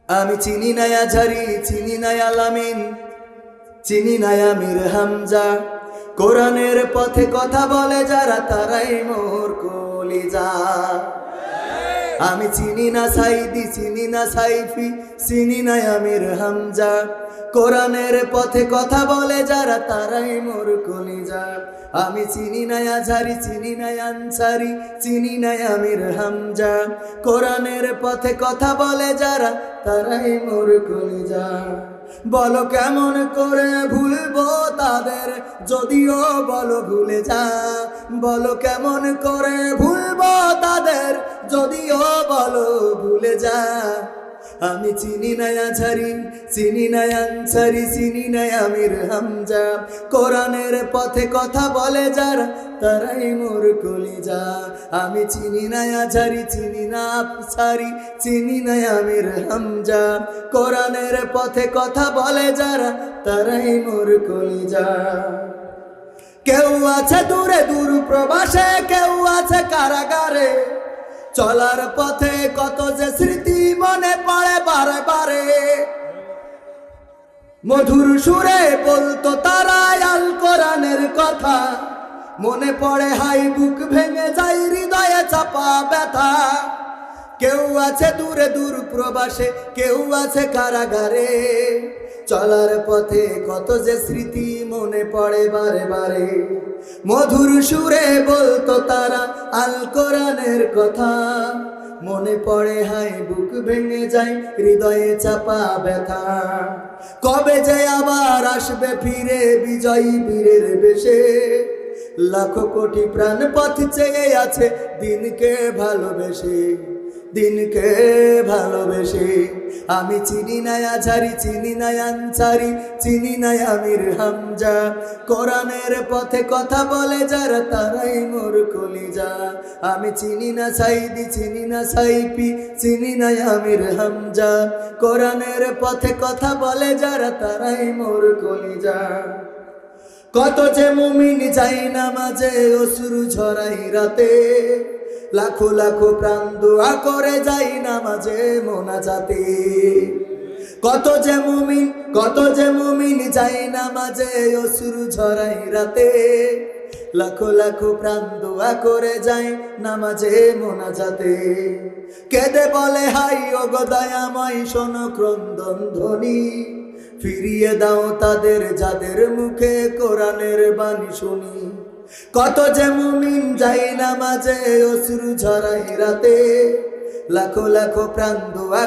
আমি চিনি না আজহারি, চিনি না আলামিন, চিনি না আমির হামজা। কোরআনের পথে কথা বলে যারা তারাই মোর কলিজা। আমি চিনি না সাইদি, চিনি না সাইফি, চিনি না আমির হামজা। কোরআনের পথে কথা বলে যারা তারাই মোর কলিজা। আমি চিনি না আজহারি, চিনি না আনসারি, চিনি না আমির হামজা। কোরআনের পথে কথা বলে যারা তারাই মোর কলিজা। বলো কেমন করে ভুলবো তাদের, যদিও বলো ভুলে যা। বলো কেমন করে ভুলবো তাদের, যদিও বলো ভুলে যা। আমি চিনি না আজহারি, চিনি না আনসারি, চিনি না আমির হামজা। কোরআনের পথে কথা বলে যারা তারাই মোর কলিজা। আমি চিনি না আজহারি, চিনি না আনসারি, চিনি না আমির হামজা। কোরআনের পথে কথা বলে যারা তারাই মোর কলিজা। কেউ আছে দূরে দূর প্রবাসে, কেউ আছে কারাগারে। চলার পথে কত যে স্মৃতি মনে পড়ে বারে বারে। মধুর সুরে বলতো তারা আল কোরআনের কথা। মনে পড়ে হাই বুক ভেঙে যায়, হৃদয়ে চাপা ব্যথা। কেউ আছে দূরে দূর প্রবাসে, কেউ আছে কারাগারে। চলার পথে কত যে স্মৃতি মনে পড়ে বারে বারে। মধুর সুরে বলতো তারা আল কোরআনের কথা। মনে পড়ে হাই বুক ভেঙে যায়, হৃদয়ে চাপা ব্যথা। কবে যে আবার আসবে ফিরে বিজয়ী বীরের বেশে। লাখো কোটি প্রাণ পথ চেয়ে আছে দিনকে ভালোবেসে, দিনকে ভালোবেসে। আমি চিনি না আজহারি, চিনি না আনসারি, চিনি না আমির হামজা। কোরআনের পথে কথা বলে যারা তারাই মোর কলিজা। আমি চিনি না সাইদি, চিনি না সাইফি, চিনি না আমির হামজা। কোরআনের পথে কথা বলে যারা তারাই মোর কলিজা। কত যে মুমিন যাই নামাজে অশ্রু ঝরাই রাতে। লাখো লাখো প্রাণ দোয়া করে যাই নামাজে মোনাজাতে। কত যে মুমিন যাই নামাজে অশ্রু ঝরাই রাতে। লাখো লাখো প্রাণ দোয়া করে যাই নামাজে মোনাজাতে। কেঁদে বলে হাই ওগো দয়াময় শোনো ক্রন্দন ধ্বনি। ফিরিয়ে দাও তাদের যাদের মুখে কোরআনের বাণী শুনি। কত যে মুমিন যাই নামাজে অশ্রু ঝরাই রাতে। লাখো লাখো প্রাণ দোয়া